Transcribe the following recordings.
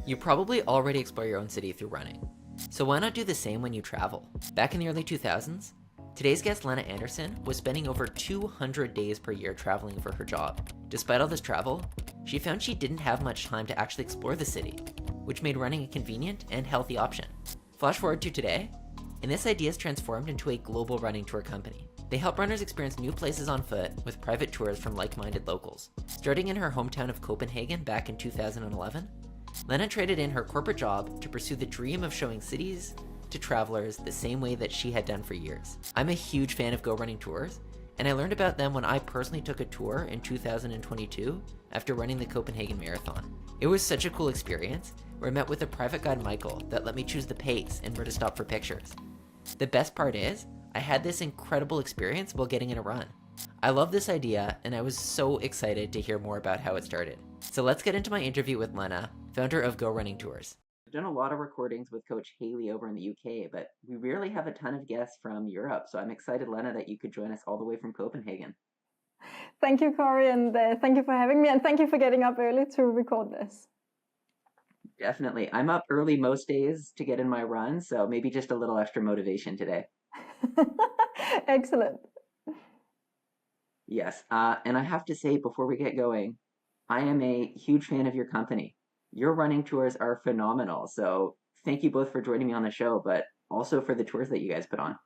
You probably already explore your own city through running. So why not do the same when you travel? Back in the early 2000s, today's guest Lena Andersson was spending over 200 days per year traveling for her job. Despite all this travel, she found she didn't have much time to actually explore the city, which made running a convenient and healthy option. Flash forward to today, and this idea has transformed into a global running tour company. They help runners experience new places on foot with private tours from like-minded locals. Starting in her hometown of Copenhagen back in 2011, Lena traded in her corporate job to pursue the dream of showing cities to travelers the same way that she had done for years. I'm a huge fan of Go Running Tours, and I learned about them when I personally took a tour in 2022 after running the Copenhagen Marathon. It was such a cool experience where I met with a private guide, Michael, that let me choose the pace and where to stop for pictures. The best part is, I had this incredible experience while getting in a run. I love this idea, and I was so excited to hear more about how it started. So let's get into my interview with Lena, founder of Go Running Tours. I've done a lot of recordings with Coach Haley over in the UK, but we rarely have a ton of guests from Europe, so I'm excited, Lena, that you could join us all the way from Copenhagen. Thank you, Corey, and thank you for having me, and thank you for getting up early to record this. Definitely. I'm up early most days to get in my run, so maybe just a little extra motivation today. Excellent. Yes, and I have to say, before we get going, I am a huge fan of your company. Your running tours are phenomenal, so thank you both for joining me on the show, but also for the tours that you guys put on.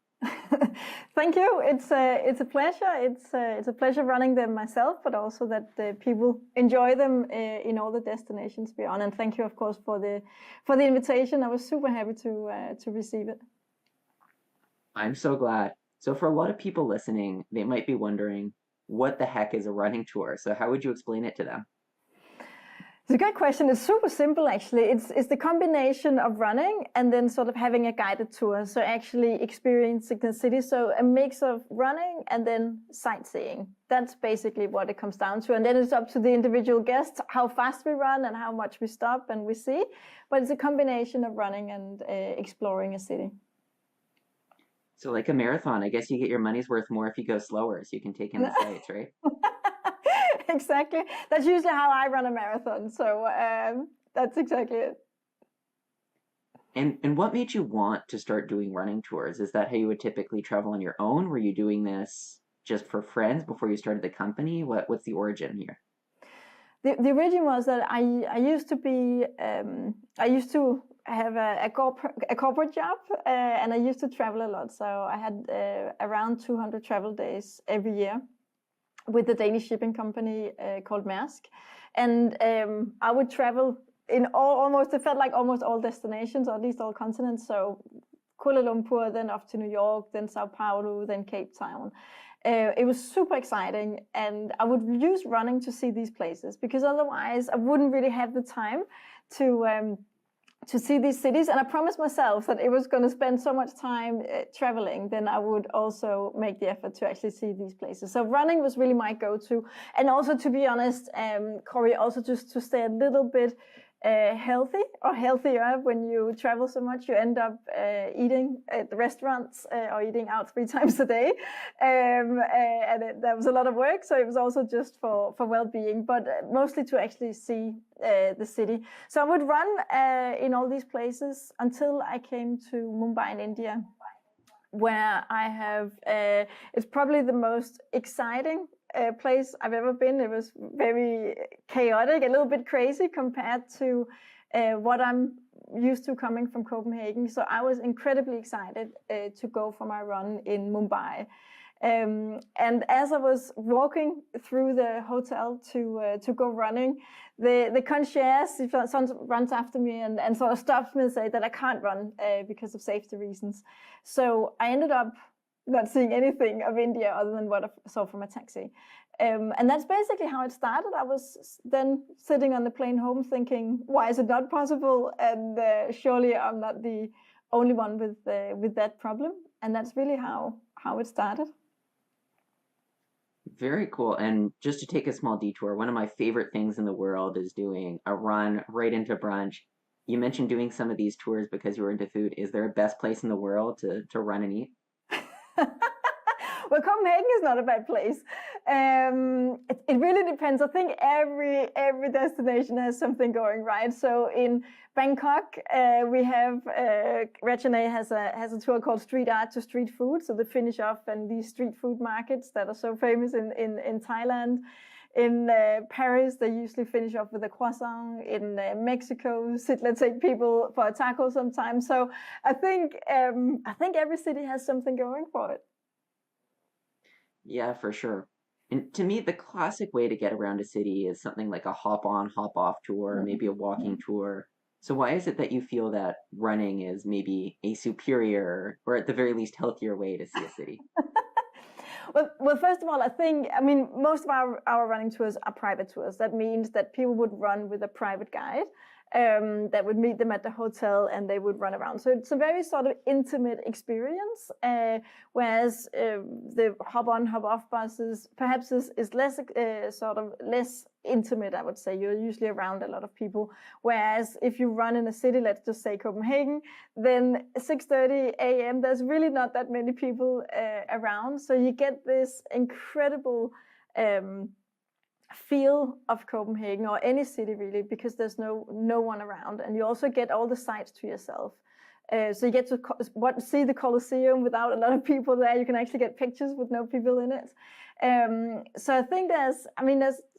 Thank you. It's a pleasure. It's a pleasure running them myself, but also that people enjoy them in all the destinations we're on. And thank you, of course, for the invitation. I was super happy to receive it. I'm so glad. So for a lot of people listening, they might be wondering, what the heck is a running tour? So how would you explain it to them? It's a good question. It's super simple, actually. It's the combination of running and then sort of having a guided tour. So actually experiencing the city. So a mix of running and then sightseeing. That's basically what it comes down to. And then it's up to the individual guests, how fast we run and how much we stop and we see. But it's a combination of running and exploring a city. So like a marathon, I guess you get your money's worth more if you go slower, so you can take in the sights, right? Exactly. That's usually how I run a marathon. So that's exactly it. And what made you want to start doing running tours? Is that how you would typically travel on your own? Were you doing this just for friends before you started the company? What's the origin here? The origin was that I used to have a corporate job, and I used to travel a lot. So I had around 200 travel days every year with the Danish shipping company called Maersk. And I would travel in it felt like almost all destinations, or at least all continents. So Kuala Lumpur, then off to New York, then Sao Paulo, then Cape Town. It was super exciting, and I would use running to see these places because otherwise I wouldn't really have the time to see these cities. And I promised myself that it was going to spend so much time traveling, then I would also make the effort to actually see these places. So running was really my go-to. And also, to be honest, Corey, also just to stay a little bit healthy or healthier. When you travel so much, you end up eating at the restaurants or eating out 3 times a day. That was a lot of work. So it was also just for well-being, but mostly to actually see the city. So I would run in all these places until I came to Mumbai in India, where I have, it's probably the most exciting place I've ever been. It was very chaotic, a little bit crazy compared to what I'm used to coming from Copenhagen. So I was incredibly excited to go for my run in Mumbai. And as I was walking through the hotel to go running, the concierge runs after me and sort of stops me and says that I can't run because of safety reasons. So I ended up not seeing anything of India other than what I saw from a taxi. And that's basically how it started. I was then sitting on the plane home thinking, why is it not possible? And surely I'm not the only one with that problem. And that's really how it started. Very cool. And just to take a small detour, one of my favorite things in the world is doing a run right into brunch. You mentioned doing some of these tours because you were into food. Is there a best place in the world to run and eat? Well, Copenhagen is not a bad place. It really depends. I think every destination has something going, right? So in Bangkok, we have Rachane has a tour called Street Art to Street Food. So they finish off in these street food markets that are so famous in Thailand. In Paris, they usually finish off with a croissant. In Mexico, let's take people for a taco sometimes. So I think every city has something going for it. Yeah, for sure. And to me, the classic way to get around a city is something like a hop on, hop off tour, maybe a walking tour. So why is it that you feel that running is maybe a superior or at the very least healthier way to see a city? Well, first of all, I mean, most of our running tours are private tours. That means that people would run with a private guide that would meet them at the hotel and they would run around. So it's a very sort of intimate experience, whereas the hop on, hop off buses perhaps is less sort of less intimate, I would say. You're usually around a lot of people. Whereas if you run in a city, let's just say Copenhagen, then 6:30 a.m., there's really not that many people around. So you get this incredible feel of Copenhagen or any city really, because there's no one around, and you also get all the sights to yourself. So you get to see the Colosseum without a lot of people there. You can actually get pictures with no people in it. So I think there's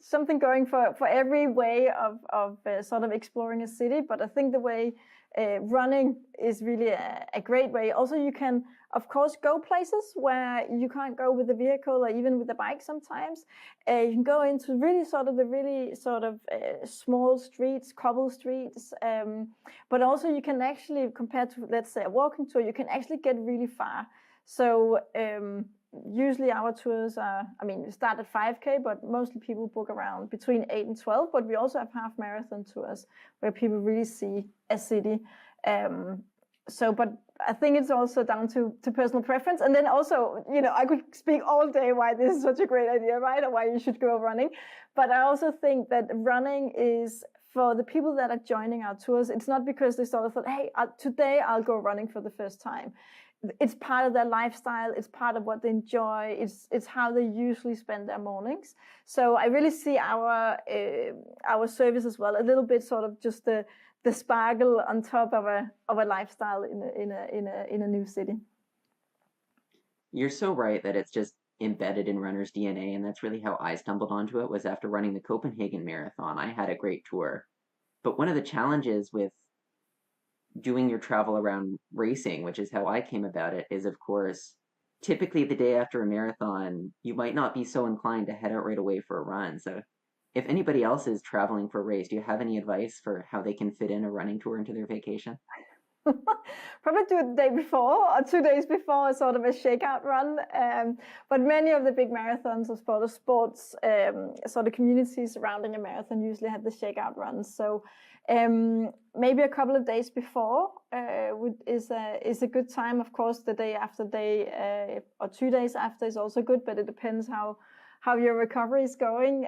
something going for every way of sort of exploring a city. But I think the way running is really a great way. Also, you can, of course, go places where you can't go with a vehicle or even with a bike sometimes. You can go into the small streets, cobble streets. But also you can actually, compared to, let's say, a walking tour, you can actually get really far. So usually our tours we start at 5K, but mostly people book around between 8 and 12. But we also have half marathon tours where people really see a city. But I think it's also down to personal preference. And then also, I could speak all day why this is such a great idea, right? Or why you should go running. But I also think that running is, for the people that are joining our tours, it's not because they sort of thought, hey, today I'll go running for the first time. It's part of their lifestyle. It's part of what they enjoy. It's how they usually spend their mornings. So I really see our service as well, a little bit sort of just the sparkle on top of a lifestyle in a new city. You're so right that it's just embedded in runners' DNA, and that's really how I stumbled onto it, was after running the Copenhagen Marathon. I had a great tour. But one of the challenges with doing your travel around racing, which is how I came about it, is, of course, typically the day after a marathon, you might not be so inclined to head out right away for a run. So if anybody else is traveling for a race, do you have any advice for how they can fit in a running tour into their vacation? Probably do it the day before or 2 days before, sort of a shakeout run. But many of the big marathons or sports sort of communities surrounding a marathon usually have the shakeout runs. So maybe a couple of days before is a good time. Of course, the day after or 2 days after is also good, but it depends how your recovery is going.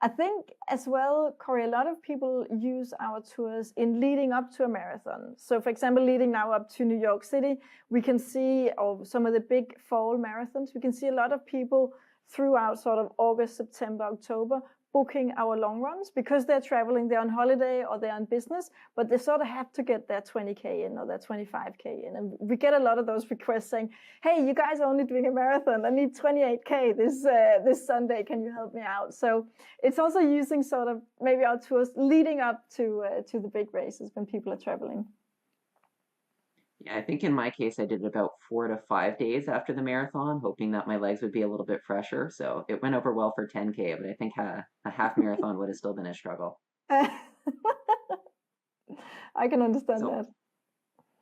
I think as well, Corey, a lot of people use our tours in leading up to a marathon. So for example, leading now up to New York City, we can see, or some of the big fall marathons, we can see a lot of people throughout sort of August, September, October, booking our long runs because they're traveling, they're on holiday or they're on business, but they sort of have to get their 20K in or their 25K in. And we get a lot of those requests saying, hey, you guys are only doing a marathon. I need 28K this Sunday. Can you help me out? So it's also using sort of maybe our tours leading up to the big races when people are traveling. Yeah, I think in my case, I did it about 4 to 5 days after the marathon, hoping that my legs would be a little bit fresher. So it went over well for 10K, but I think a half marathon would have still been a struggle. I can understand that.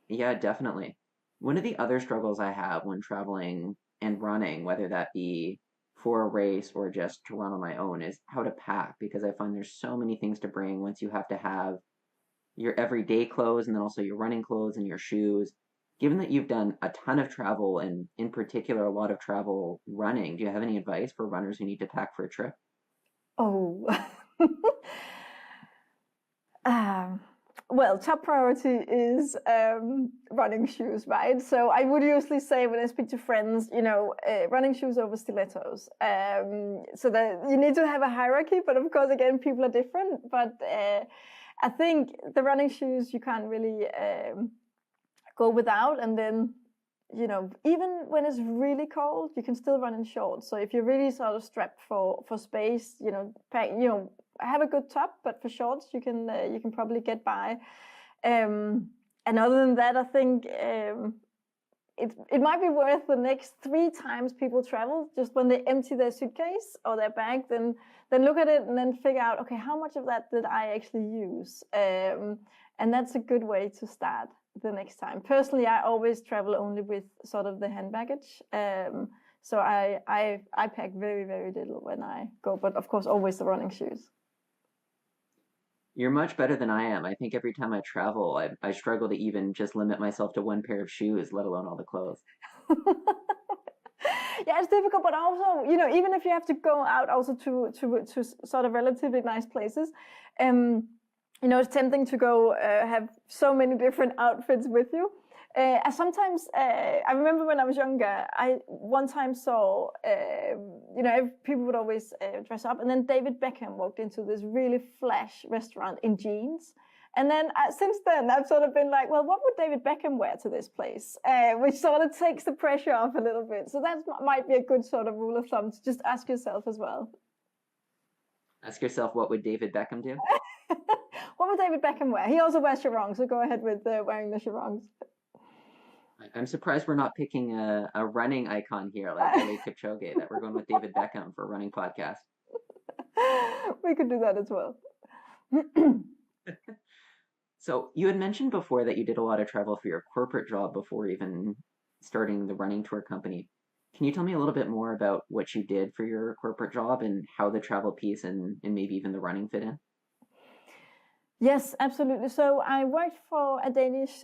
Yeah, definitely. One of the other struggles I have when traveling and running, whether that be for a race or just to run on my own, is how to pack, because I find there's so many things to bring once you have to have your everyday clothes and then also your running clothes and your shoes. Given that you've done a ton of travel and in particular a lot of travel running, do you have any advice for runners who need to pack for a trip? Oh, Well, top priority is running shoes, right? So I would usually say when I speak to friends, running shoes over stilettos. So that you need to have a hierarchy, but of course, again, people are different. But I think the running shoes you can't really go without, and then even when it's really cold, you can still run in shorts. So if you're really sort of strapped for space, have a good top, but for shorts you can probably get by. And other than that, I think it might be worth the next 3 times people travel, just when they empty their suitcase or their bag, then look at it and then figure out, okay, how much of that did I actually use? And that's a good way to start the next time. Personally, I always travel only with sort of the hand baggage. So I pack very, very little when I go, but of course, always the running shoes. You're much better than I am. I think every time I travel, I struggle to even just limit myself to one pair of shoes, let alone all the clothes. Yeah, it's difficult, but also, even if you have to go out also to sort of relatively nice places, it's tempting to go have so many different outfits with you. I remember when I was younger, I one time saw, people would always dress up, and then David Beckham walked into this really flash restaurant in jeans. And then since then, I've sort of been like, well, what would David Beckham wear to this place? Which sort of takes the pressure off a little bit. So that might be a good sort of rule of thumb to just ask yourself as well. Ask yourself, what would David Beckham do? What would David Beckham wear? He also wears sarongs, so go ahead with wearing the sarongs. I'm surprised we're not picking a running icon here like Eliud Kipchoge, that we're going with David Beckham for a running podcast. We could do that as well. So you had mentioned before that you did a lot of travel for your corporate job before even starting the running tour company. Can you tell me a little bit more about what you did for your corporate job and how the travel piece and maybe even the running fit in? Yes, absolutely. So I worked for a Danish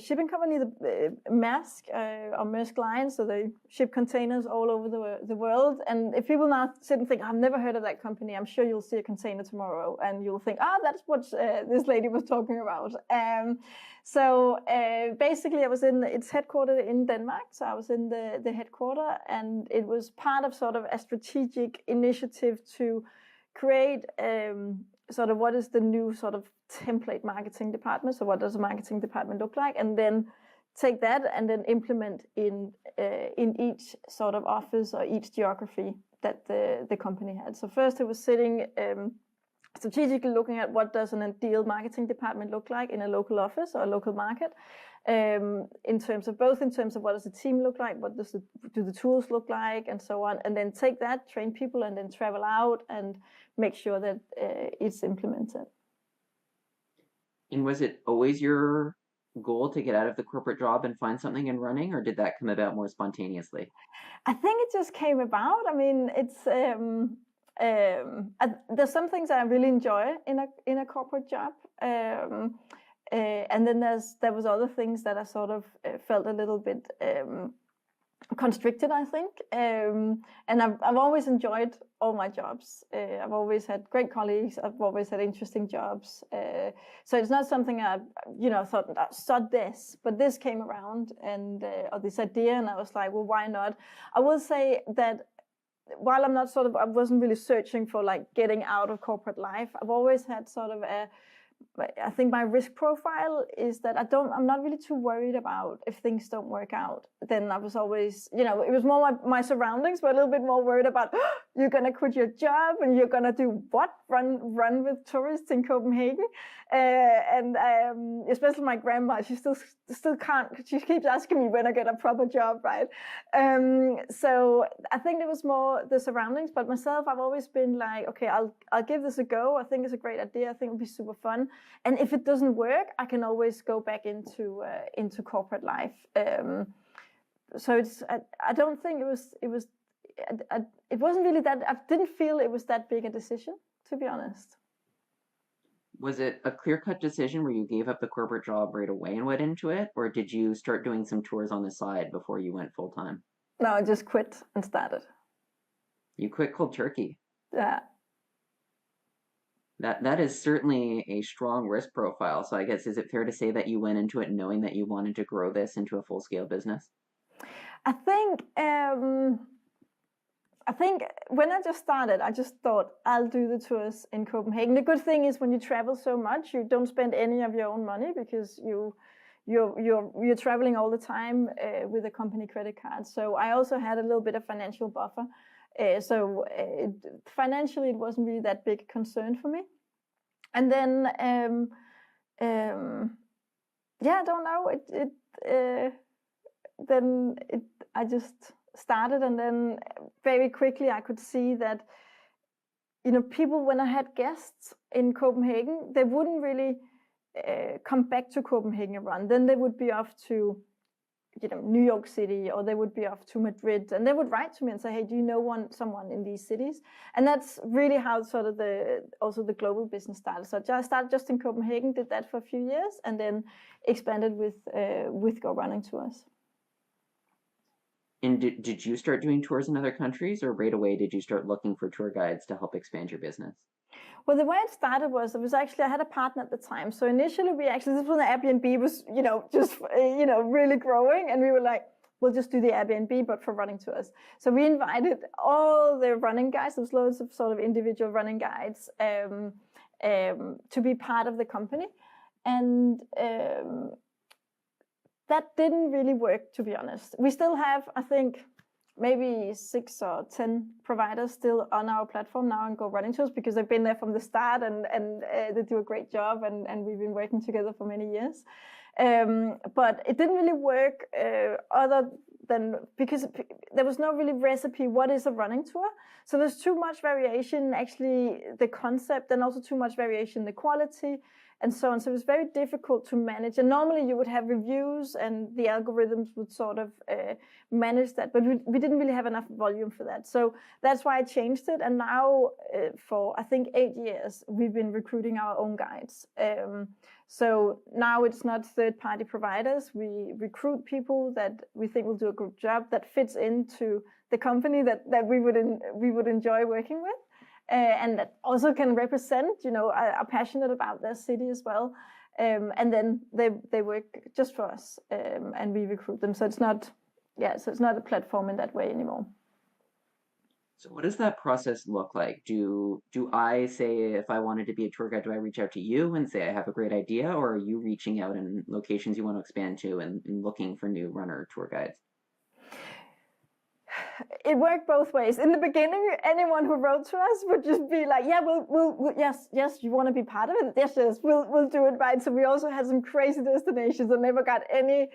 shipping company, the Maersk or Maersk Line. So they ship containers all over the world. And if people now sit and think, I've never heard of that company, I'm sure you'll see a container tomorrow and you'll think, that's what this lady was talking about. Basically, it's headquartered in Denmark. So I was in the headquarter, and it was part of sort of a strategic initiative to create sort of what is the new sort of template marketing department. So what does a marketing department look like? And then take that and then implement in each sort of office or each geography that the company had. So first it was sitting strategically looking at what does an ideal marketing department look like in a local office or a local market, in terms of what does the team look like, what do the tools look like, and so on, and then take that, train people, and then travel out and make sure that it's implemented. And was it always your goal to get out of the corporate job and find something in running, or did that come about more spontaneously? I think it just came about. I mean, it's there's some things I really enjoy in a corporate job, and then there was other things that I sort of felt a little bit constricted, I think. And I've always enjoyed all my jobs. I've always had great colleagues. I've always had interesting jobs. So it's not something I, thought I saw this, but this came around or this idea, and I was like, well, why not? I will say that while I wasn't really searching for like getting out of corporate life, I've always had sort of I think my risk profile is that I'm not really too worried about if things don't work out. Then I was always, it was more my surroundings were a little bit more worried about, you're going to quit your job and you're going to do what? Run with tourists in Copenhagen? And especially my grandma, she still can't, she keeps asking me when I get a proper job, right? So I think it was more the surroundings, but myself, I've always been like, okay, I'll give this a go. I think it's a great idea. I think it'll be super fun. And if it doesn't work, I can always go back into corporate life. So I don't think it wasn't really that, I didn't feel it was that big a decision, to be honest. Was it a clear-cut decision where you gave up the corporate job right away and went into it? Or did you start doing some tours on the side before you went full-time? No, I just quit and started. You quit cold turkey. Yeah. That is certainly a strong risk profile. So I guess, is it fair to say that you went into it knowing that you wanted to grow this into a full-scale business? I think when I just started, I just thought I'll do the tours in Copenhagen. The good thing is when you travel so much, you don't spend any of your own money because you're traveling all the time with a company credit card. So I also had a little bit of financial buffer. Financially, it wasn't really that big a concern for me. And then, I don't know. I just started, and then very quickly I could see that, people, when I had guests in Copenhagen, they wouldn't really come back to Copenhagen and run. Then they would be off to, New York City, or they would be off to Madrid, and they would write to me and say, hey, do you know someone in these cities? And that's really how sort of the global business started. So I started just in Copenhagen, did that for a few years, and then expanded with Go Running Tours. And did you start doing tours in other countries, or right away did you start looking for tour guides to help expand your business? Well, the way it started was, I had a partner at the time. So initially this was when the Airbnb was, just, really growing. And we were like, we'll just do the Airbnb, but for running tours. So we invited all the running guides. There was loads of sort of individual running guides to be part of the company. And that didn't really work, to be honest. We still have, I think, maybe 6 or 10 providers still on our platform now and Go Running Tours, because they've been there from the start, and they do a great job, and we've been working together for many years. But it didn't really work other than because there was no really recipe. What is a running tour? So there's too much variation, actually, the concept, and also too much variation, the quality, and so on. So it was very difficult to manage. And normally you would have reviews, and the algorithms would sort of manage that. But we didn't really have enough volume for that. So that's why I changed it. And now for, I think, 8 years, we've been recruiting our own guides. So now it's not third-party providers. We recruit people that we think will do a good job, that fits into the company that we would enjoy working with. And that also can represent, are passionate about their city as well. And then they work just for us, and we recruit them. So it's not a platform in that way anymore. So what does that process look like? Do I say, if I wanted to be a tour guide, do I reach out to you and say I have a great idea, or are you reaching out in locations you want to expand to and looking for new runner tour guides? It worked both ways. In the beginning, anyone who wrote to us would just be like, "Yeah, we'll yes, you want to be part of it? Yes, we'll do it." Right. So we also had some crazy destinations and never got any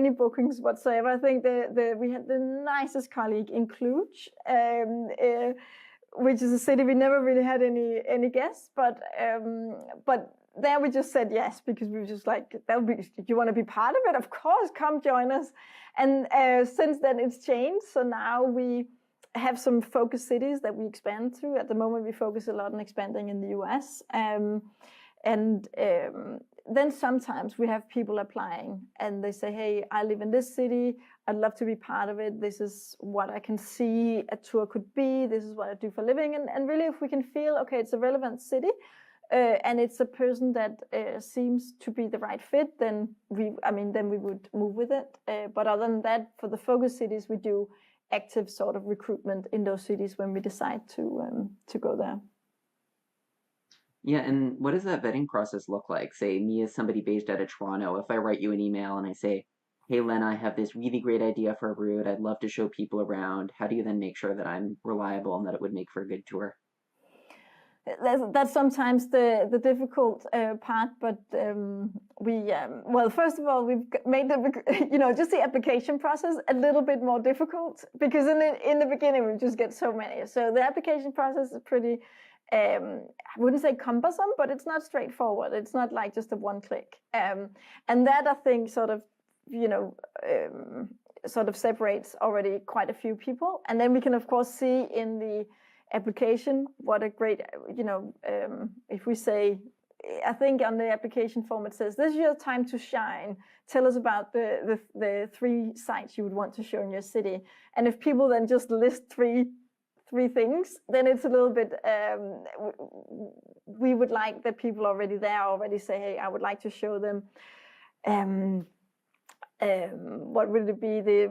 bookings whatsoever. I think we had the nicest colleague in Cluj, which is a city we never really had any guests, but there we just said yes, because we were just like, you want to be part of it? Of course, come join us. And since then it's changed. So now we have some focus cities that we expand to. At the moment, we focus a lot on expanding in the US. Then sometimes we have people applying and they say, hey, I live in this city. I'd love to be part of it. This is what I can see a tour could be. This is what I do for a living. And really, if we can feel, okay, it's a relevant city, and it's a person that seems to be the right fit, then we would move with it. But other than that, for the focus cities, we do active sort of recruitment in those cities when we decide to go there. Yeah, and what does that vetting process look like? Say, me as somebody based out of Toronto, if I write you an email and I say, hey, Lena, I have this really great idea for a route. I'd love to show people around. How do you then make sure that I'm reliable and that it would make for a good tour? That's sometimes the difficult part, but well, first of all, we've made just the application process a little bit more difficult, because in the beginning we just get so many. So the application process is pretty, I wouldn't say cumbersome, but it's not straightforward. It's not like just a one click, and that I think sort of separates already quite a few people. And then we can of course see in the application what a great, if we say, I think on the application form it says, this is your time to shine, tell us about the 3 sites you would want to show in your city. And if people then just list three three things, then it's a little bit, we would like the people already there already say, hey, I would like to show them, what would it be, the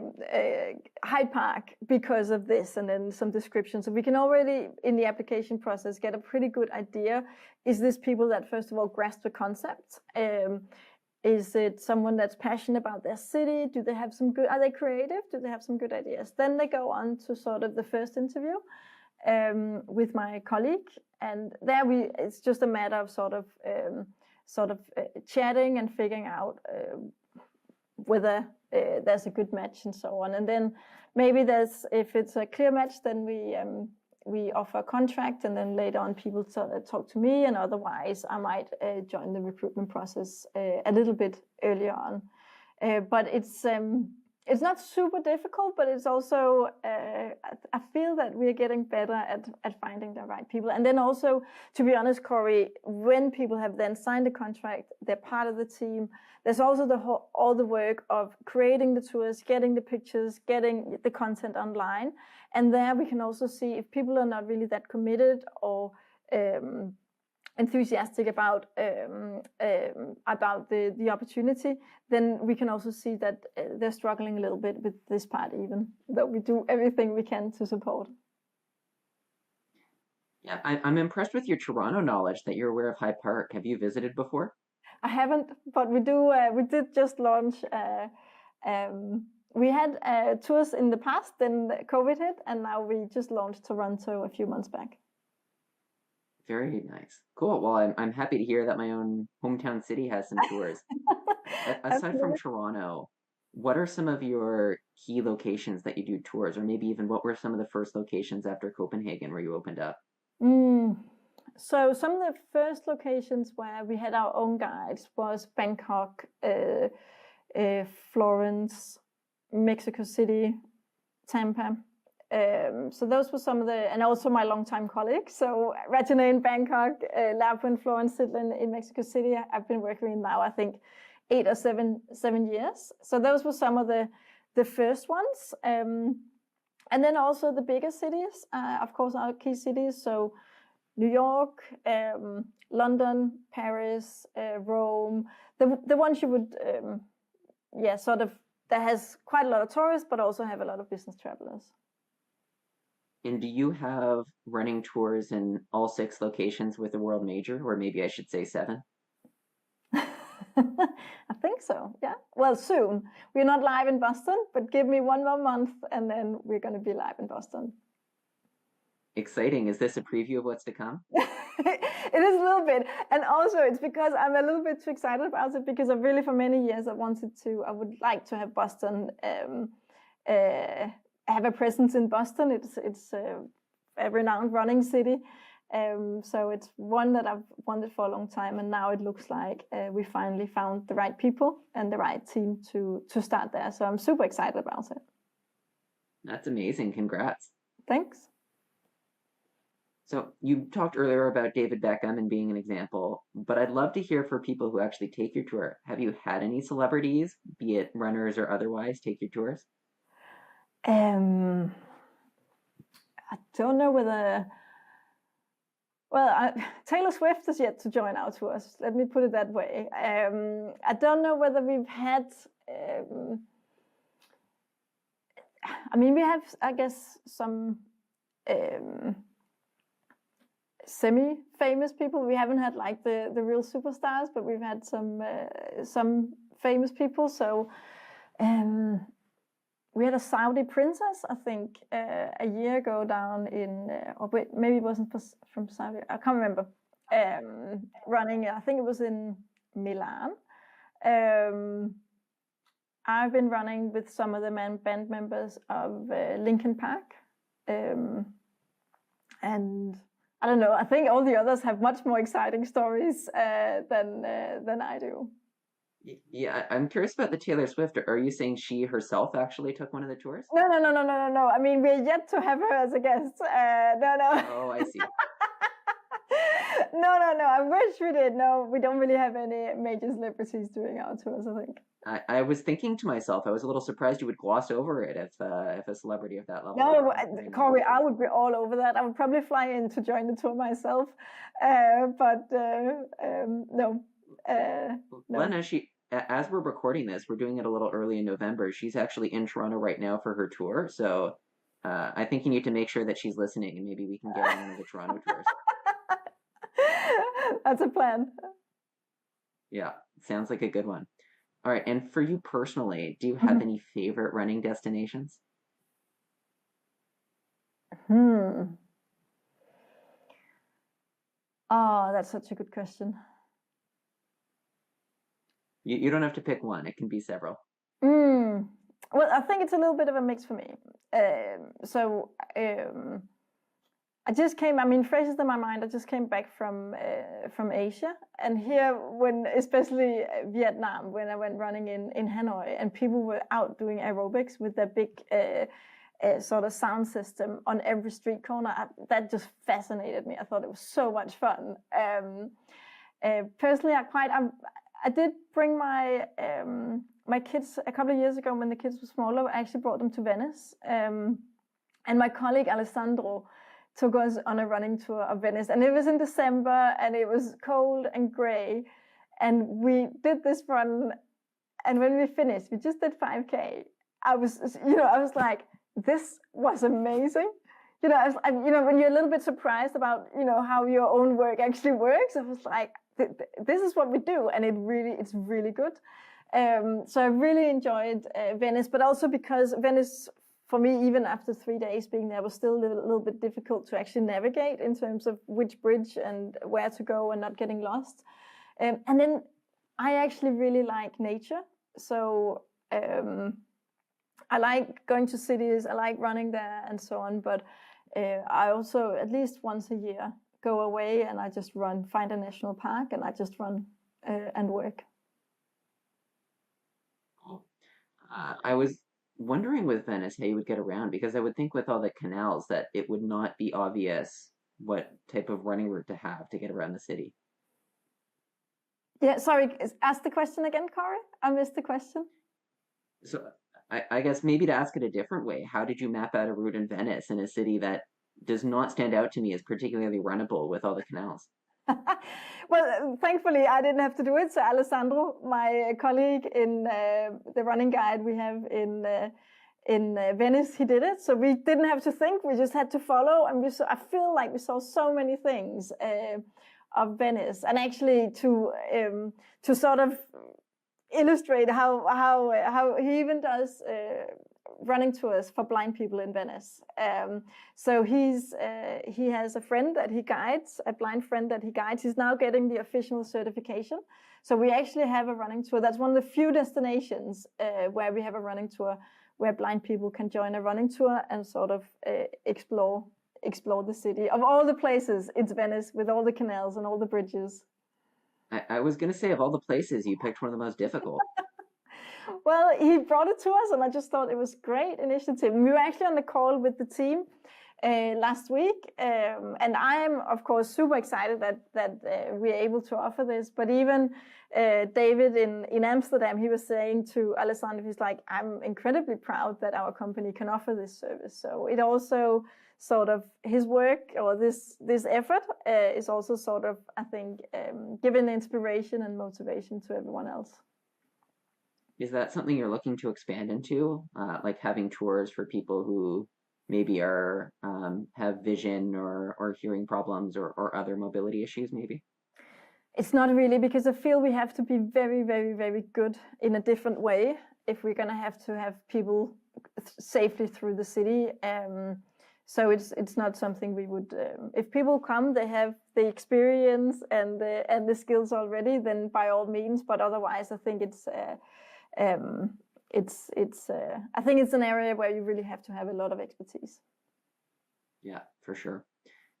Hyde Park because of this, and then some description. So we can already, in the application process, get a pretty good idea. Is this people that, first of all, grasp the concept? Is it someone that's passionate about their city? Do they have some good, are they creative? Do they have some good ideas? Then they go on to sort of the first interview with my colleague. And there it's just a matter of sort of chatting and figuring out whether there's a good match and so on. And then maybe if it's a clear match, then we offer a contract, and then later on people talk to me, and otherwise I might join the recruitment process a little bit earlier on. But it's not super difficult, but it's also, I feel that we're getting better at finding the right people. And then also, to be honest, Corey, when people have then signed a contract, they're part of the team, there's also all the work of creating the tours, getting the pictures, getting the content online. And there we can also see if people are not really that committed or enthusiastic about the opportunity, then we can also see that they're struggling a little bit with this part, even though we do everything we can to support. Yeah, I'm impressed with your Toronto knowledge, that you're aware of Hyde Park. Have you visited before? I haven't, but we did just launch. We had tours in the past, then COVID hit, and now we just launched Toronto a few months back. Very nice. Cool. Well, I'm happy to hear that my own hometown city has some tours. Aside from Toronto, what are some of your key locations that you do tours, or maybe even what were some of the first locations after Copenhagen where you opened up? So some of the first locations where we had our own guides was Bangkok, Florence, Mexico City, Tampa. So those were some of the, and also my longtime colleagues. So Regina in Bangkok, Labo in Florence, Sidlin in Mexico City. I've been working in now, I think, 8 or 7 years. So those were some of the first ones. And then also the bigger cities, of course, our key cities. So New York, London, Paris, Rome, the ones you would, sort of, that has quite a lot of tourists, but also have a lot of business travelers. And do you have running tours in all 6 locations with a world major, or maybe I should say 7? I think so, yeah. Well, soon. We're not live in Boston, but give me 1 more month and then we're going to be live in Boston. Exciting. Is this a preview of what's to come? It is a little bit. And also it's because I'm a little bit too excited about it, because I've really for many years I would like to have Boston, have a presence in Boston. It's a renowned running city. So it's one that I've wanted for a long time, and now it looks like we finally found the right people and the right team to start there. So I'm super excited about it. That's amazing. Congrats. Thanks. So you talked earlier about David Beckham and being an example, but I'd love to hear for people who actually take your tour. Have you had any celebrities, be it runners or otherwise, take your tours? I don't know whether... Well, Taylor Swift is yet to join our tours. Let me put it that way. I don't know whether we've had... I mean, we have, I guess, some semi-famous people. We haven't had like the real superstars, but we've had some famous people. So we had a Saudi princess, I think, a year ago down in, or wait, maybe it wasn't from Saudi, I can't remember, running, I think it was in Milan. I've been running with some of the band members of Linkin Park. And I don't know, I think all the others have much more exciting stories than I do. Yeah, I'm curious about the Taylor Swift. Are you saying she herself actually took one of the tours? No. I mean, we're yet to have her as a guest. No. Oh, I see. No. I wish we did. No, we don't really have any major celebrities doing our tours, I think. I was thinking to myself, I was a little surprised you would gloss over it if a celebrity of that level. No, Corey, I would be all over that. I would probably fly in to join the tour myself, but no. No. Lena, as we're recording this, we're doing it a little early in November. She's actually in Toronto right now for her tour, so I think you need to make sure that she's listening, and maybe we can get on one of the Toronto tours. That's a plan. Yeah, sounds like a good one. All right, and for you personally, do you have any favorite running destinations? Oh, that's such a good question. You don't have to pick one. It can be several. Well, I think it's a little bit of a mix for me. I just came, freshest in my mind, I just came back from Asia. And here, especially Vietnam, when I went running in Hanoi, and people were out doing aerobics with their big sort of sound system on every street corner, that just fascinated me. I thought it was so much fun. Personally, I did bring my kids a couple of years ago when the kids were smaller. I actually brought them to Venice. And my colleague Alessandro took us on a running tour of Venice. And it was in December and it was cold and gray. And we did this run. And when we finished, we just did 5K. I was like, this was amazing. When you're a little bit surprised about, how your own work actually works, I was like, this is what we do. And it's really good. So I really enjoyed Venice, but also because Venice, for me, even after 3 days being there, was still a little bit difficult to actually navigate in terms of which bridge and where to go and not getting lost. And then I actually really like nature. So I like going to cities, I like running there and so on. But I also, at least once a year, go away and I just find a national park and I just run and work. I was wondering with Venice how you would get around, because I would think with all the canals that it would not be obvious what type of running route to have to get around the city. Yeah, sorry, ask the question again, Corey. I missed the question. So I guess maybe to ask it a different way, how did you map out a route in Venice, in a city that does not stand out to me as particularly runnable with all the canals? Well, thankfully, I didn't have to do it. So Alessandro, my colleague in the running guide we have in Venice, he did it. So we didn't have to think. We just had to follow. And I feel like we saw so many things of Venice. And actually to sort of illustrate how he even does running tours for blind people in Venice. So he has a friend that he guides, a blind friend that he guides. He's now getting the official certification. So we actually have a running tour. That's one of the few destinations where we have a running tour where blind people can join a running tour and sort of explore the city. Of all the places, it's Venice with all the canals and all the bridges. I was going to say, of all the places, you picked one of the most difficult. Well, he brought it to us, and I just thought it was a great initiative. We were actually on the call with the team last week, and I am, of course, super excited that we're able to offer this. But even David in Amsterdam, he was saying to Alessandro, he's like, I'm incredibly proud that our company can offer this service. So it also sort of, his work or this effort is also sort of, I think, giving inspiration and motivation to everyone else. Is that something you're looking to expand into, like having tours for people who maybe are have vision or hearing problems or other mobility issues, maybe? It's not really, because I feel we have to be very, very, very good in a different way if we're going to have people safely through the city. So it's not something we would. If people come, they have the experience and the skills already, then by all means. But otherwise, I think I think it's an area where you really have to have a lot of expertise. Yeah, for sure.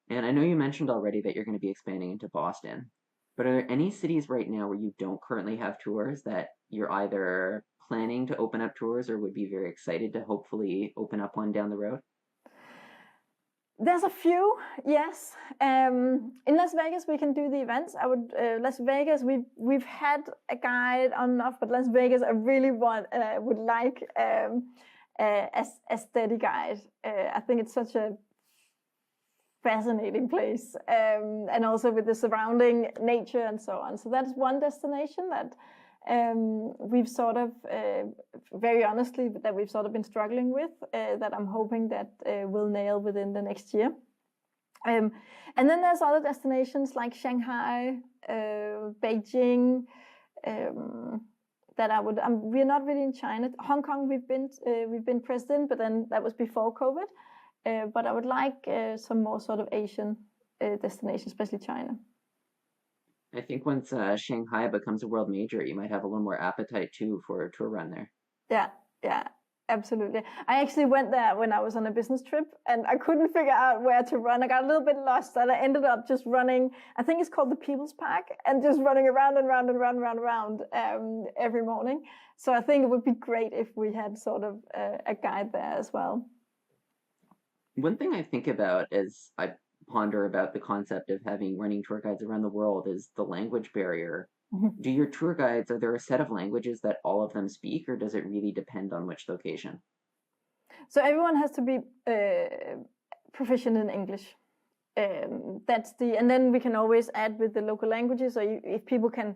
And I know you mentioned already that you're going to be expanding into Boston, but are there any cities right now where you don't currently have tours that you're either planning to open up tours or would be very excited to hopefully open up one down the road? There's a few, yes. In Las Vegas, we can do the events. Las Vegas, we've had a guide on and off, but Las Vegas, I really would like a steady guide. I think it's such a fascinating place, and also with the surrounding nature and so on. So that's one destination that we've sort of, very honestly, that we've sort of been struggling with, that I'm hoping that we'll nail within the next year. And then there's other destinations like Shanghai, Beijing, that we're not really in China. Hong Kong, we've been present in, but then that was before COVID. But I would like some more sort of Asian destinations, especially China. I think once Shanghai becomes a world major, you might have a little more appetite too for a tour run there. Yeah, absolutely. I actually went there when I was on a business trip, and I couldn't figure out where to run. I got a little bit lost, and I ended up just running, I think it's called the People's Park, and just running around and round and round and round and round every morning. So I think it would be great if we had sort of a guide there as well. One thing I think about as I ponder about the concept of having running tour guides around the world is the language barrier. Mm-hmm. Do your tour guides, are there a set of languages that all of them speak, or does it really depend on which location? So everyone has to be proficient in English. And then we can always add with the local languages. So if people can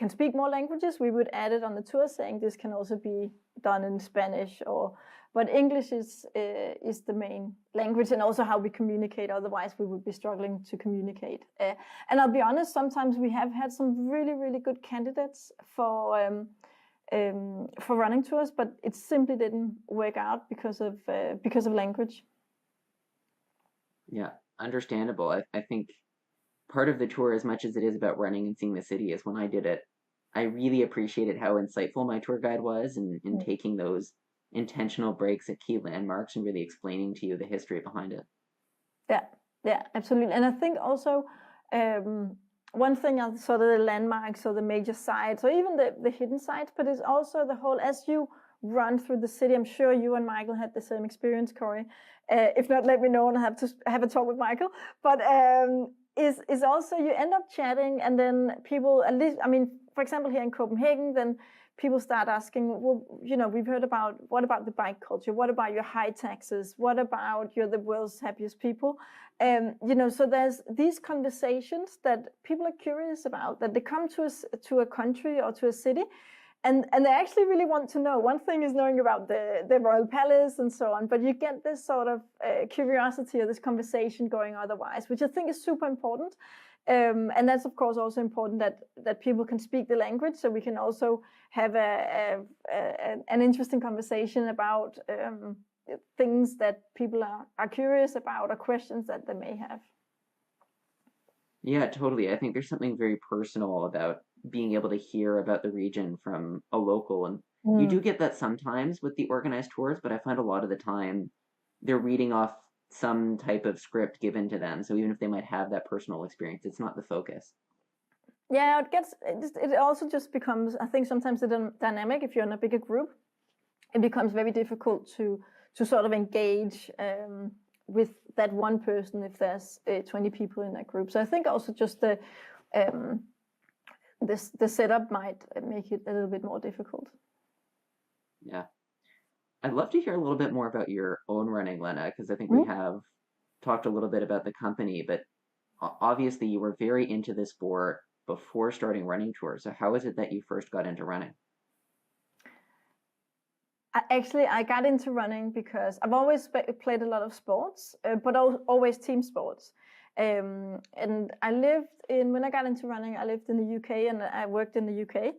speak more languages, we would add it on the tour, saying this can also be done in Spanish but English is the main language, and also how we communicate. Otherwise, we would be struggling to communicate. And I'll be honest, sometimes we have had some really, really good candidates for running tours, but it simply didn't work out because of language. Yeah, understandable. I think part of the tour, as much as it is about running and seeing the city, is when I did it, I really appreciated how insightful my tour guide was in taking those intentional breaks at key landmarks and really explaining to you the history behind it. Yeah, absolutely. And I think also one thing are sort of the landmarks or the major sites or even the hidden sites, but it's also the whole, as you run through the city, I'm sure you and Michael had the same experience, Corey. If not, let me know and I have to have a talk with Michael. But is also you end up chatting, and then people, at least, I mean, for example, here in Copenhagen, then people start asking, well, we've heard about, what about the bike culture? What about your high taxes? What about you're the world's happiest people? So there's these conversations that people are curious about, that they come to a country or to a city, and they actually really want to know. One thing is knowing about the royal palace and so on, but you get this sort of curiosity or this conversation going otherwise, which I think is super important. And that's of course also important that people can speak the language, so we can also have an interesting conversation about things that people are curious about or questions that they may have. Yeah, totally. I think there's something very personal about being able to hear about the region from a local, and you do get that sometimes with the organized tours, but I find a lot of the time they're reading off some type of script given to them. So even if they might have that personal experience, it's not the focus. Yeah, it also just becomes, I think sometimes the dynamic, if you're in a bigger group, it becomes very difficult to sort of engage with that one person if there's 20 people in that group. So I think also just the setup might make it a little bit more difficult. Yeah. I'd love to hear a little bit more about your own running, Lena, because I think we have talked a little bit about the company, but obviously you were very into this sport before starting running tours. So how is it that you first got into running? I got into running because I've always played a lot of sports, but always team sports. And when I got into running, I lived in the UK and I worked in the UK.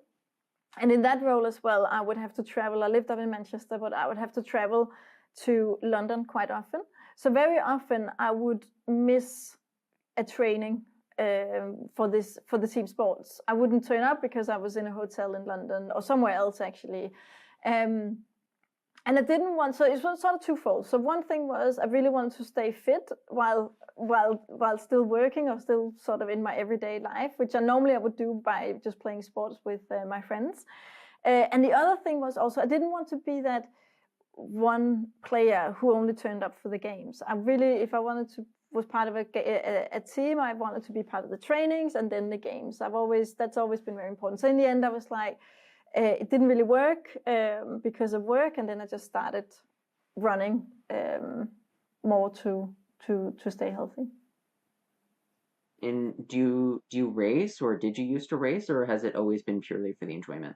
And in that role as well, I would have to travel. I lived up in Manchester, but I would have to travel to London quite often. So very often I would miss a training for the team sports. I wouldn't turn up because I was in a hotel in London or somewhere else actually. And I didn't want, so it was sort of twofold. So one thing was I really wanted to stay fit while still working or still sort of in my everyday life, which I would do by just playing sports with my friends. And the other thing was also I didn't want to be that one player who only turned up for the games. I really, if I wanted to was part of a team, I wanted to be part of the trainings and then the games. That's always been very important. So in the end, I was like, it didn't really work because of work, and then I just started running more to stay healthy. And do you race, or did you used to race, or has it always been purely for the enjoyment?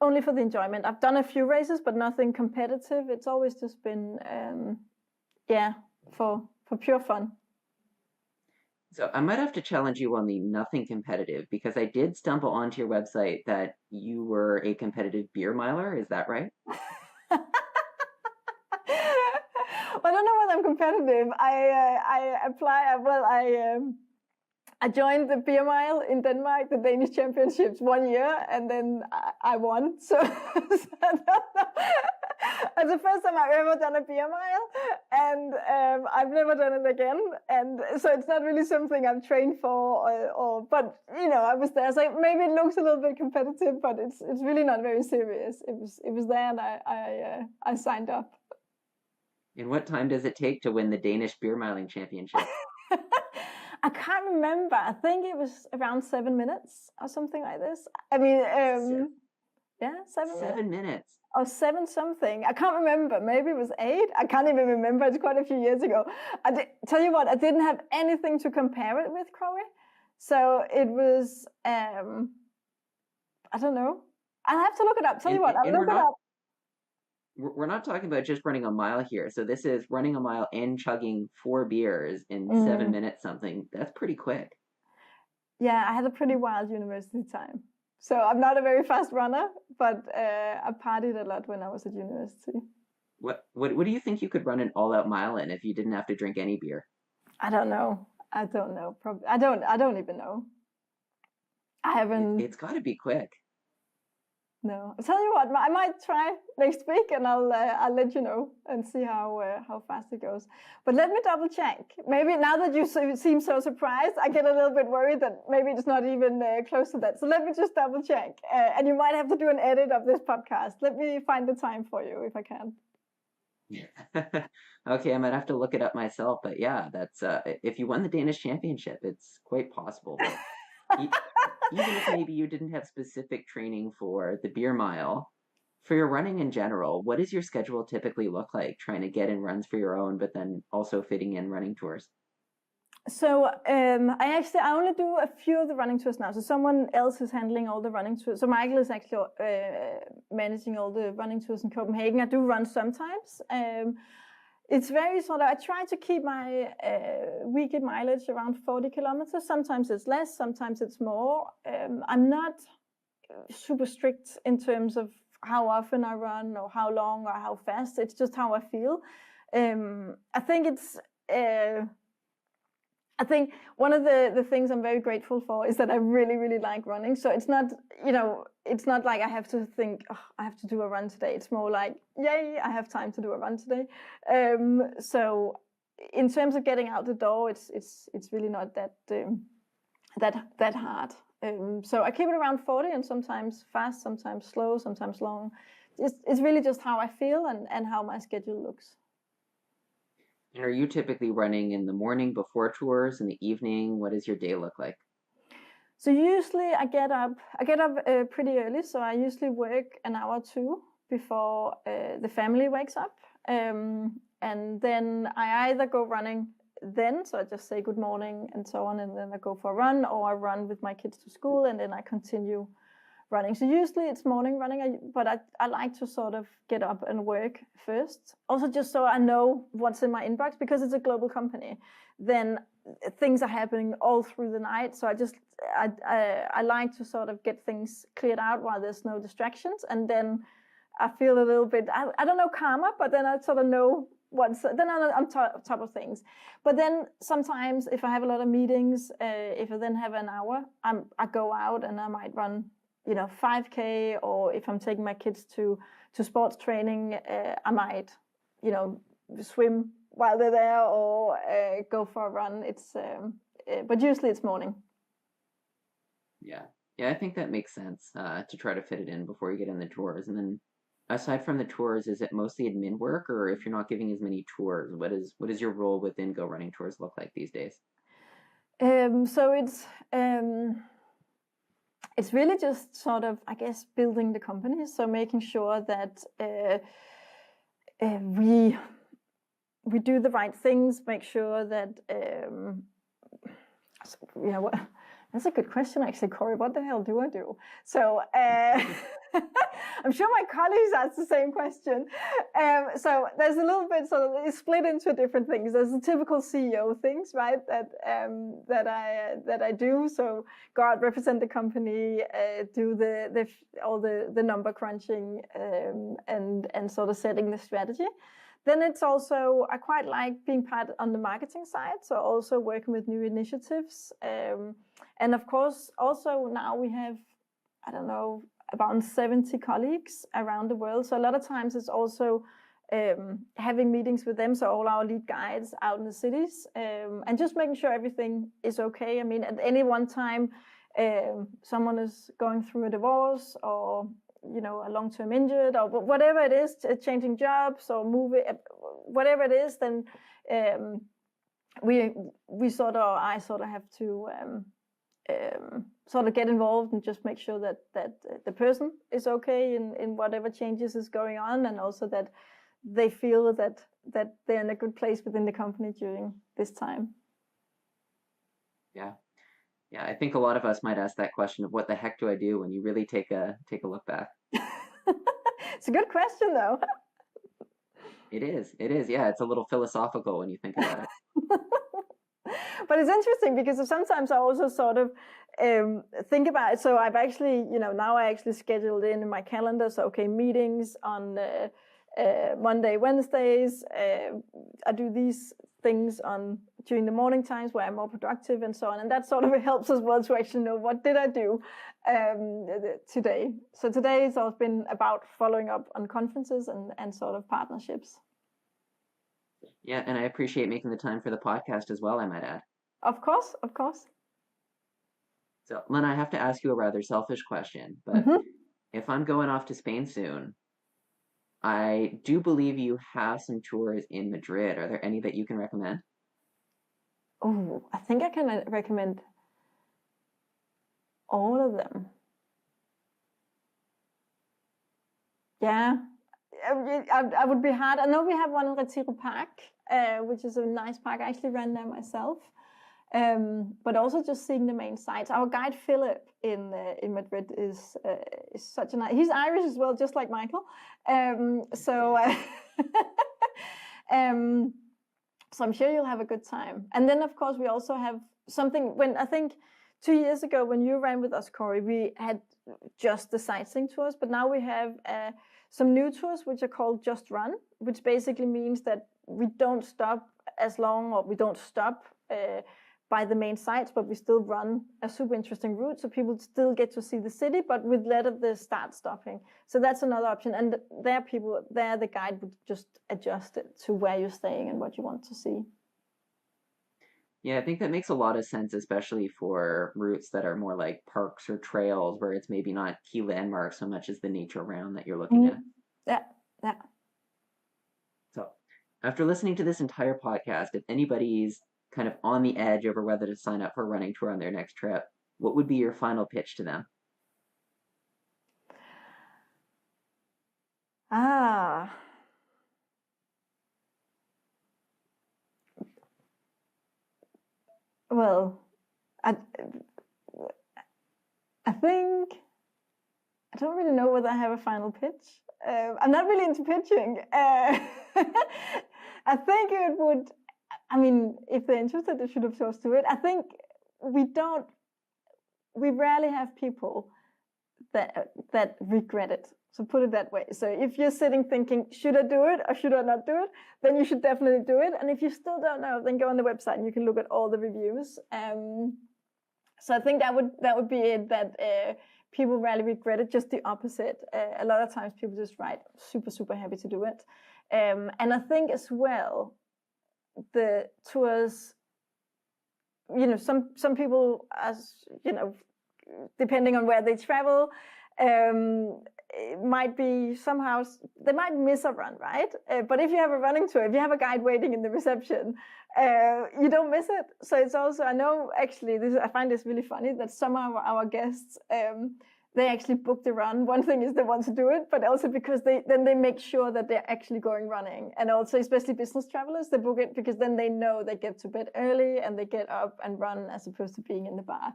Only for the enjoyment. I've done a few races, but nothing competitive. It's always just been, for pure fun. So I might have to challenge you on the nothing competitive, because I did stumble onto your website that you were a competitive beer miler. Is that right? Well, I don't know whether I'm competitive. I joined the beer mile in Denmark, the Danish championships, 1 year, and then I won. So, that's the first time I've ever done a beer mile, and I've never done it again. And so it's not really something I've trained for, but I was there. So maybe it looks a little bit competitive, but it's really not very serious. It was there, and I signed up. And what time does it take to win the Danish beer miling championship? I can't remember. I think it was around 7 minutes or something like this. I mean, 7 minutes. Or 7 something. I can't remember. Maybe it was 8. I can't even remember. It's quite a few years ago. Tell you what, I didn't have anything to compare it with, Chloe. So it was, I don't know. I'll have to look it up. Tell you what, I'll look it up. We're not talking about just running a mile here. So this is running a mile and chugging 4 beers in 7 minutes something. That's pretty quick. Yeah, I had a pretty wild university time. So I'm not a very fast runner, but I partied a lot when I was at university. What do you think you could run an all-out mile in if you didn't have to drink any beer? I don't know. Probably. I don't even know. I haven't. It's got to be quick. No, I'll tell you what, I might try next week, and I'll let you know and see how fast it goes. But let me double check. Maybe now that you seem so surprised, I get a little bit worried that maybe it's not even close to that. So let me just double check, and you might have to do an edit of this podcast. Let me find the time for you if I can. Okay, I might have to look it up myself. But yeah, that's if you won the Danish championship, it's quite possible. Even if maybe you didn't have specific training for the beer mile, for your running in general, what does your schedule typically look like, trying to get in runs for your own, but then also fitting in running tours? So I only do a few of the running tours now. So someone else is handling all the running tours. So Michael is actually managing all the running tours in Copenhagen. I do run sometimes. It's very I try to keep my weekly mileage around 40 kilometers. Sometimes it's less, sometimes it's more. I'm not super strict in terms of how often I run or how long or how fast. It's just how I feel. I think one of the things I'm very grateful for is that I really, really like running. So it's not, it's not like I have to think, oh, I have to do a run today. It's more like, yay, I have time to do a run today. So in terms of getting out the door, it's really not that hard. So I keep it around 40, and sometimes fast, sometimes slow, sometimes long. It's really just how I feel and how my schedule looks. And are you typically running in the morning before tours, in the evening? What does your day look like? So usually I get up pretty early. So I usually work an hour or two before the family wakes up. And then I either go running then, so I just say good morning and so on, and then I go for a run, or I run with my kids to school, and then I continue running. So usually it's morning running, but I like to sort of get up and work first. Also just so I know what's in my inbox, because it's a global company. Then things are happening all through the night. So I like to sort of get things cleared out while there's no distractions. And then I feel a little bit, I don't know, calmer, but then I sort of know then I'm on top of things. But then sometimes if I have a lot of meetings, if I then have an hour, I go out and I might run 5K, or if I'm taking my kids to sports training, I might, swim while they're there, or go for a run. But usually it's morning. Yeah, I think that makes sense to try to fit it in before you get in the tours, and then aside from the tours, is it mostly admin work, or if you're not giving as many tours, what is your role within Go Running Tours look like these days? So it's really just sort of, I guess, building the company. So making sure that we do the right things. Make sure that what. That's a good question, actually, Corey. What the hell do I do? So I'm sure my colleagues ask the same question. So there's a little bit sort of it's split into different things. There's the typical CEO things, right? That I do. So go out, represent the company, do all the number crunching, and sort of setting the strategy. Then it's also, I quite like being part on the marketing side, so also working with new initiatives. And of course, also now we have, I don't know, about 70 colleagues around the world. So a lot of times it's also having meetings with them, so all our lead guides out in the cities, and just making sure everything is okay. I mean, at any one time, someone is going through a divorce or a long-term injured or whatever it is, changing jobs or moving, whatever it is, then I sort of have to sort of get involved and just make sure that the person is okay in whatever changes is going on, and also that they feel that they're in a good place within the company during this time. Yeah, I think a lot of us might ask that question of what the heck do I do when you really take a look back. It's a good question, though. It is. Yeah, it's a little philosophical when you think about it. But it's interesting because sometimes I also sort of think about it. So I've actually, now I actually scheduled in my calendar. So, okay, meetings on Monday, Wednesdays. I do these things during the morning times where I'm more productive and so on. And that sort of helps as well to actually know what did I do today. So today it's all been about following up on conferences and sort of partnerships. Yeah, and I appreciate making the time for the podcast as well, I might add. Of course. So, Lena, I have to ask you a rather selfish question, but if I'm going off to Spain soon, I do believe you have some tours in Madrid. Are there any that you can recommend? Oh, I think I can recommend all of them. Yeah, I would be hard. I know we have one in Retiro Park, which is a nice park. I actually ran there myself. But also just seeing the main sites. Our guide Philip in Madrid is such a nice. He's Irish as well, just like Michael. So I'm sure you'll have a good time. And then of course we also have something. When I think 2 years ago when you ran with us, Corey, we had just the sightseeing tours, but now we have some new tours which are called Just Run, which basically means that we don't stop as long, or we don't stop by the main sites, but we still run a super interesting route, so people still get to see the city, but with let of the start stopping. So that's another option, and the guide would just adjust it to where you're staying and what you want to see. Yeah, I think that makes a lot of sense, especially for routes that are more like parks or trails, where it's maybe not key landmarks so much as the nature around that you're looking at. Yeah. So, after listening to this entire podcast, if anybody's kind of on the edge over whether to sign up for a running tour on their next trip, what would be your final pitch to them? Well, I think I don't really know whether I have a final pitch. I'm not really into pitching. I think it would. I mean, if they're interested, they should of course do it. I think we rarely have people that regret it. So put it that way. So if you're sitting thinking, should I do it or should I not do it? Then you should definitely do it. And if you still don't know, then go on the website and you can look at all the reviews. So I think that would be it, that people rarely regret it, just the opposite. A lot of times people just write, super, super happy to do it. And I think as well, the tours, some people, as depending on where they travel, it might be somehow, they might miss a run, right? But if you have a running tour, if you have a guide waiting in the reception, you don't miss it. So it's also, I know actually, I find this really funny that some of our guests, they actually book the run. One thing is they want to do it, but also because they make sure that they're actually going running. And also, especially business travelers, they book it because then they know they get to bed early and they get up and run as opposed to being in the bar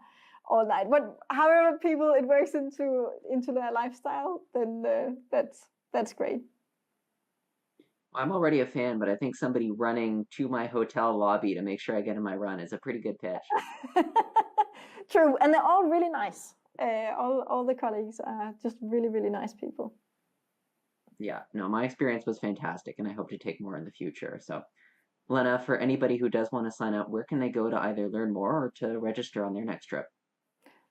all night. But however people it works into their lifestyle, then that's great. I'm already a fan, but I think somebody running to my hotel lobby to make sure I get in my run is a pretty good pitch. True, and they're all really nice. All the colleagues are just really, really nice people. Yeah, no, my experience was fantastic, and I hope to take more in the future. So, Lena, for anybody who does want to sign up, where can they go to either learn more or to register on their next trip?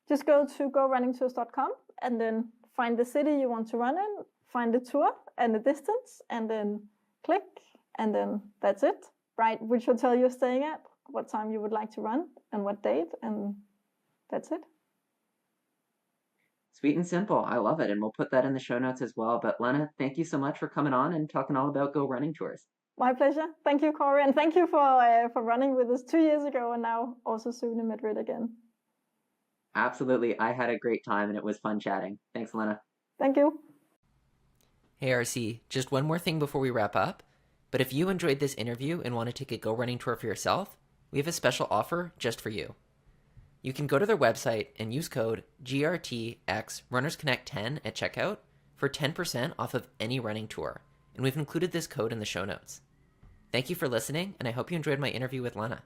Just go to gorunningtours.com and then find the city you want to run in, find the tour and the distance, and then click, and then that's it. Write which hotel you're staying at, what time you would like to run, and what date, and that's it. Sweet and simple. I love it. And we'll put that in the show notes as well. But Lena, thank you so much for coming on and talking all about Go Running Tours. My pleasure. Thank you, Corey. And thank you for running with us 2 years ago and now also soon in Madrid again. Absolutely. I had a great time and it was fun chatting. Thanks, Lena. Thank you. Hey, RC, just one more thing before we wrap up. But if you enjoyed this interview and want to take a Go Running tour for yourself, we have a special offer just for you. You can go to their website and use code GRTX RunnersConnect 10 at checkout for 10% off of any running tour, and we've included this code in the show notes. Thank you for listening, and I hope you enjoyed my interview with Lena.